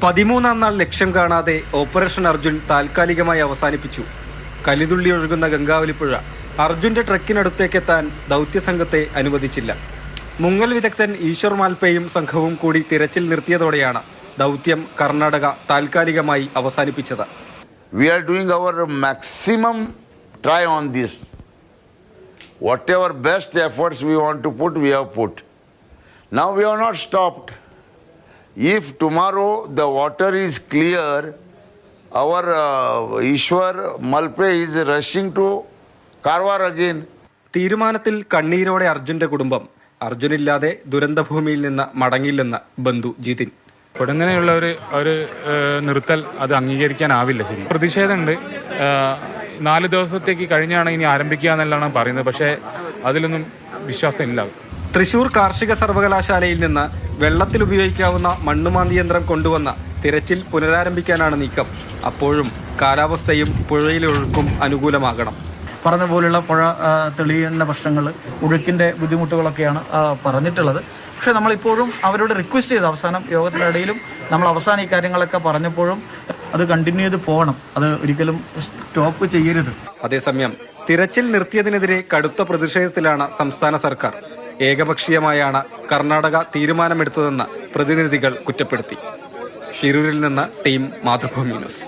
13-ാം നാൾ ലക്ഷ്യം കാണാതെ ഓപ്പറേഷൻ അർജുൻ താൽക്കാലികമായി അവസാനിപ്പിച്ചു. കലിതുള്ളി ഒഴുകുന്ന ഗംഗാവലിപ്പുഴ അർജുന്റെ ട്രക്കിനടുത്തേക്കെത്താൻ ദൗത്യസംഘത്തെ അനുവദിച്ചില്ല. മുങ്ങൽ വിദഗ്ധൻ ഈശ്വർ മാൽപേയും സംഘവും കൂടി തിരച്ചിൽ നിർത്തിയതോടെയാണ് ദൗത്യം കർണാടക താൽക്കാലികമായി അവസാനിപ്പിച്ചത്. We are doing our maximum try on this. Whatever best efforts we want to put, we have put. Now we have not stopped. If tomorrow the water is clear, our Ishwar Malpe is rushing to Karwar again. തീരുമാനത്തിൽ കണ്ണീരോടെ അർജുന്റെ കുടുംബം. അർജുനില്ലാതെ ദുരന്തഭൂമിയിൽ നിന്ന് മടങ്ങില്ലെന്ന് ബന്ധു ജിതിൻ. ഇങ്ങനെയുള്ള ഒരു നിർത്തൽ അത് അംഗീകരിക്കാനാവില്ല. ശരി, പ്രതിഷേധമുണ്ട്. 4 ദിവസത്തേക്ക് കഴിഞ്ഞാണ് ഇനി ആരംഭിക്കുക എന്നെല്ലാം പറയുന്നത്. പക്ഷേ അതിലൊന്നും വിശ്വാസമില്ല. തൃശൂർ കാർഷിക സർവകലാശാലയിൽ നിന്ന് വെള്ളത്തിൽ ഉപയോഗിക്കാവുന്ന മണ്ണുമാന്തി യന്ത്രം കൊണ്ടുവന്ന തിരച്ചിൽ പുനരാരംഭിക്കാനാണ് നീക്കം. അപ്പോഴും കാലാവസ്ഥയും പുഴയിലെ ഒഴുക്കും അനുകൂലമാകണം. പറഞ്ഞ പോലുള്ള പുഴ തെളിയുന്ന പ്രശ്നങ്ങൾ, ഒഴുക്കിൻ്റെ ബുദ്ധിമുട്ടുകളൊക്കെയാണ് പറഞ്ഞിട്ടുള്ളത്. പക്ഷേ നമ്മളിപ്പോഴും അവരോട് റിക്വസ്റ്റ് ചെയ്ത് അവസാനം യോഗത്തിനിടയിലും നമ്മൾ അവസാനം ഈ കാര്യങ്ങളൊക്കെ പറഞ്ഞപ്പോഴും അത് കണ്ടിന്യൂ ചെയ്ത് പോകണം. അത് ഒരിക്കലും സ്റ്റോപ്പ് ചെയ്യരുത്. അതേസമയം തിരച്ചിൽ നിർത്തിയതിനെതിരെ കടുത്ത പ്രതിഷേധത്തിലാണ് സംസ്ഥാന സർക്കാർ. ഏകപക്ഷീയമായാണ് കർണാടക തീരുമാനമെടുത്തതെന്ന് പ്രതിനിധികൾ കുറ്റപ്പെടുത്തി. ഷിരൂരിൽ നിന്ന് ടീം മാതൃഭൂമി ന്യൂസ്.